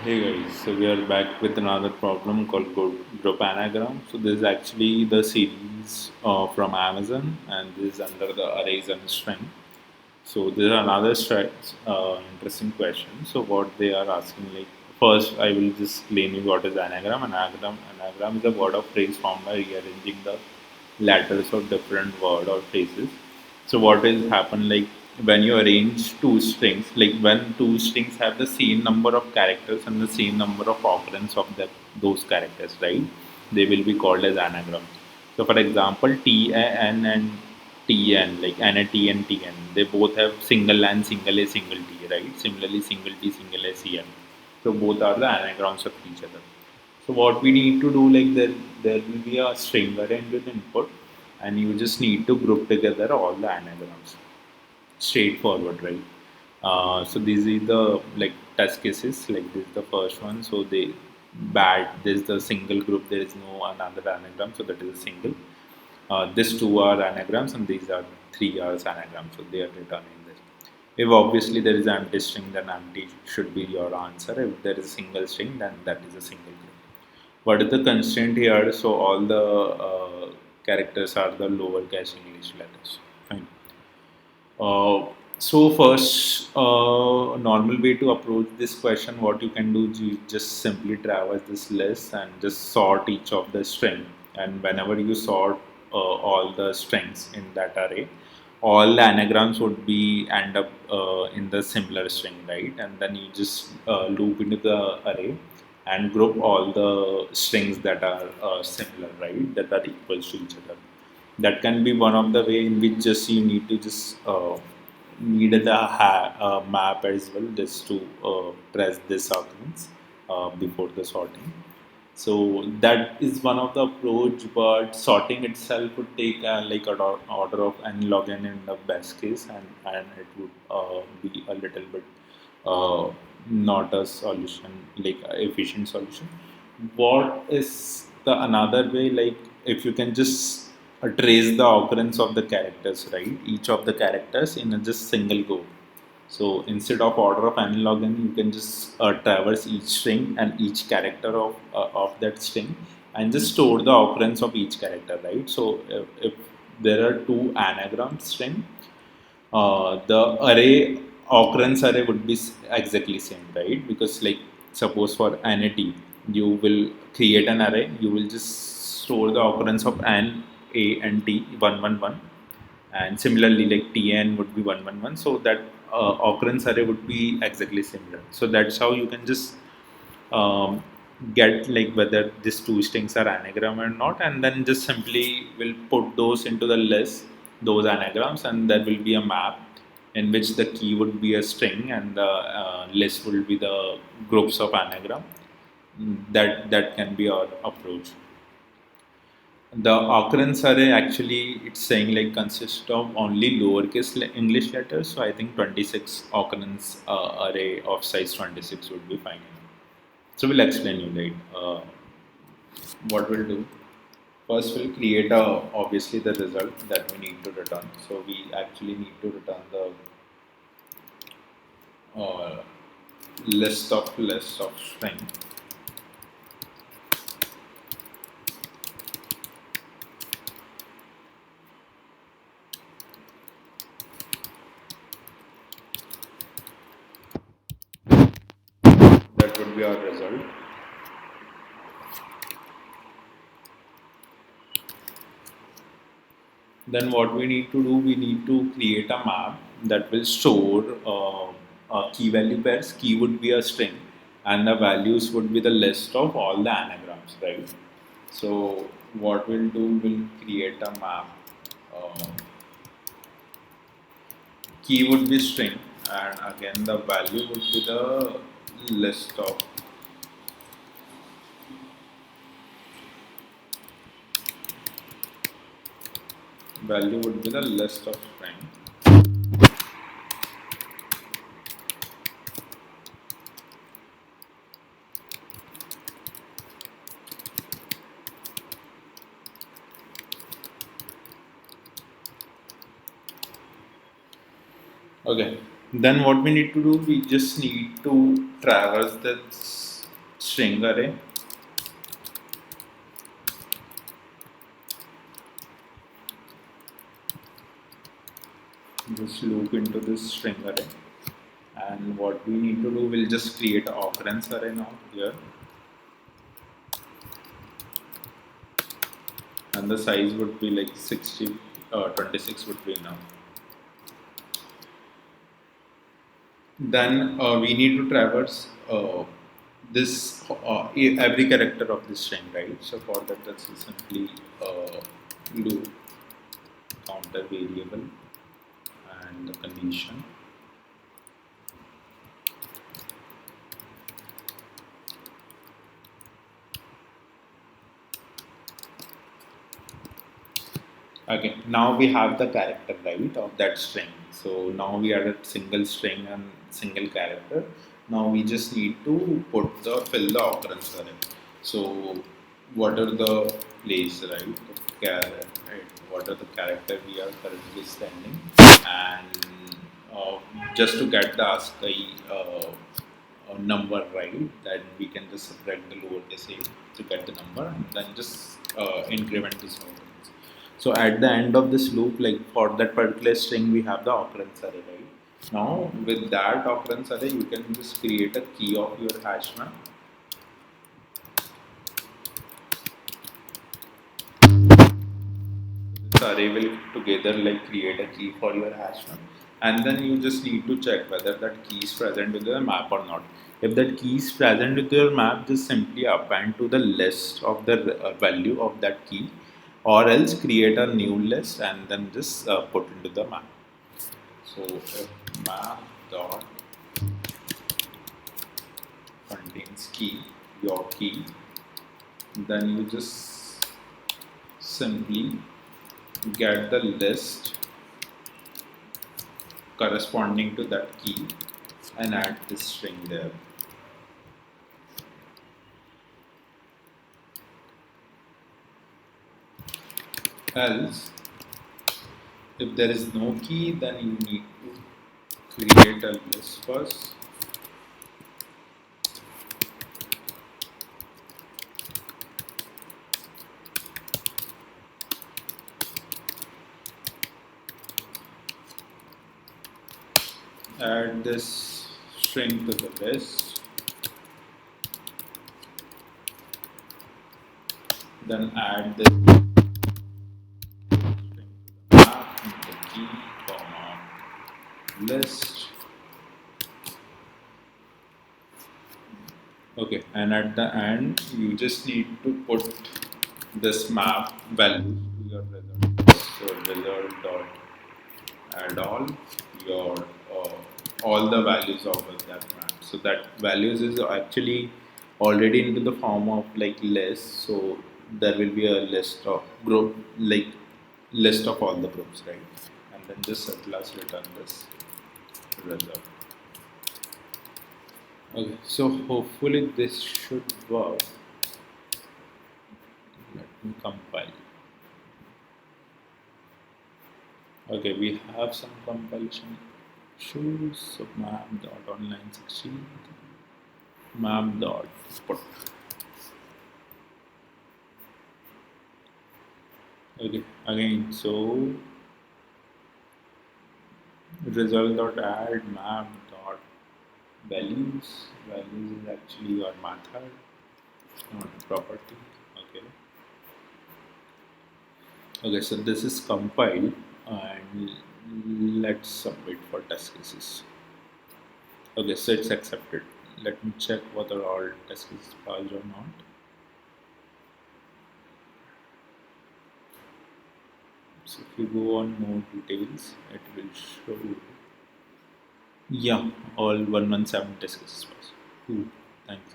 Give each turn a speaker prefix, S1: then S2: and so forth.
S1: Hey guys, so we are back with another problem called group anagram. So this is actually the series from Amazon, and this is under the arrays and string. So this is another interesting question. So what they are asking, like first, I will just explain you what is anagram. Anagram is a word or phrase formed by rearranging the letters of different word or phrases. So what will happen, like when you arrange two strings, like when two strings have the same number of characters and the same number of occurrence of those characters, right? They will be called as anagrams. So for example, TN and TN, like NAT and TN, they both have single and single A, single T, right? Similarly, single T, single A, CN. So both are the anagrams of each other. So what we need to do, like there will be a string arranged with input, and you just need to group together all the anagrams. Straightforward, right? So these are the like test cases. Like this is the first one. So they bad. This is the single group. There is no another anagram. So that is a single. These two are anagrams, and these are three are anagrams. So they are returning this. If obviously there is an empty string, then empty should be your answer. If there is a single string, then that is a single group. What is the constraint here? So all the characters are the lowercase English letters. Fine. So first, normal way to approach this question, what you can do is you just simply traverse this list and just sort each of the string. And whenever you sort all the strings in that array, all the anagrams would be end up in the similar string, right? And then you just loop into the array and group all the strings that are similar, right? That are equals to each other. That can be one of the way in which just you need to just need a map as well, just to press this occurrence before the sorting. So that is one of the approach, but sorting itself would take like an order of n log n in the best case, and it would be a little bit uh, not a solution, like a efficient solution. What is the another way? Like if you can just trace the occurrence of the characters, right? Each of the characters in a just single go. So instead of order of analog n, you can just traverse each string and each character of that string and just store the occurrence of each character, right? So if there are two anagram string, the array occurrence array would be exactly same, right? Because like suppose for NAT, you will create an array, you will just store the occurrence of n, a and t 111, and similarly like tn would be 111, so that occurrence array would be exactly similar. So that's how you can just um, get like whether these two strings are anagram or not, and then just simply will put those into the list, those anagrams, and there will be a map in which the key would be a string and the list will be the groups of anagram. That can be our approach. The occurrence array actually it's saying like consists of only lowercase English letters. So I think 26 occurrence array of size 26 would be fine. So we'll explain you right. What we'll do first, we'll create obviously the result that we need to return. So we actually need to return the uh, list of string. That would be our result. Then what we need to do, we need to create a map that will store key value pairs. Key would be a string, and the values would be the list of all the anagrams, right? So what we'll do, we'll create a map. Uh, Key would be string, and again the value would be the list of value would be the list of string. Okay. Then what we need to do, we just need to traverse this. string array. Just loop into this string array. And what we need to do, we'll just create an occurrence array now here. And the size would be like 26 would be enough. Then we need to traverse this every character of this string, right? So for that, that's simply loop counter variable and the condition. Okay, now we have the character, right, of that string. So now we are at single string and single character. Now we just need to fill the occurrence array. So what are the place, right? Right? What are the character we are currently sending, and just to get the ASCII number right, then we can just subtract the lowercase a to get the number, and then just increment this occurrence. So at the end of this loop, like for that particular string, we have the occurrence array, right? Now with that occurrence array, you can just create a key of your hash map. This array will together like create a key for your hash map, and then you just need to check whether that key is present with the map or not. If that key is present with your map, just simply append to the list of the value of that key, or else create a new list and then just put into the map. So if map dot contains key, your key, then you just simply get the list corresponding to that key and add this string there. Else, if there is no key, then you need to create a list first. Add this string to the list. Then add this string to the map and the key, comma, list. Okay, and at the end, you just need to put this map value to your result. So result dot add all the values of that map. So that values is actually already into the form of like list. So there will be a list of group, like list of all the groups, right? And then just at last return this result. Okay, so hopefully this should work. Let me compile. Okay, we have some compilation issues. So map dot online 16 map dot put. Okay, again, so result dot add map dot values. Values is actually your method, not a property. Okay. Okay, so this is compiled, and let's submit for test cases. Okay, so it's accepted. Let me check whether all test cases passed or not. So if you go on more details, it will show you. Yeah, all 117 test cases passed. Cool. Thanks.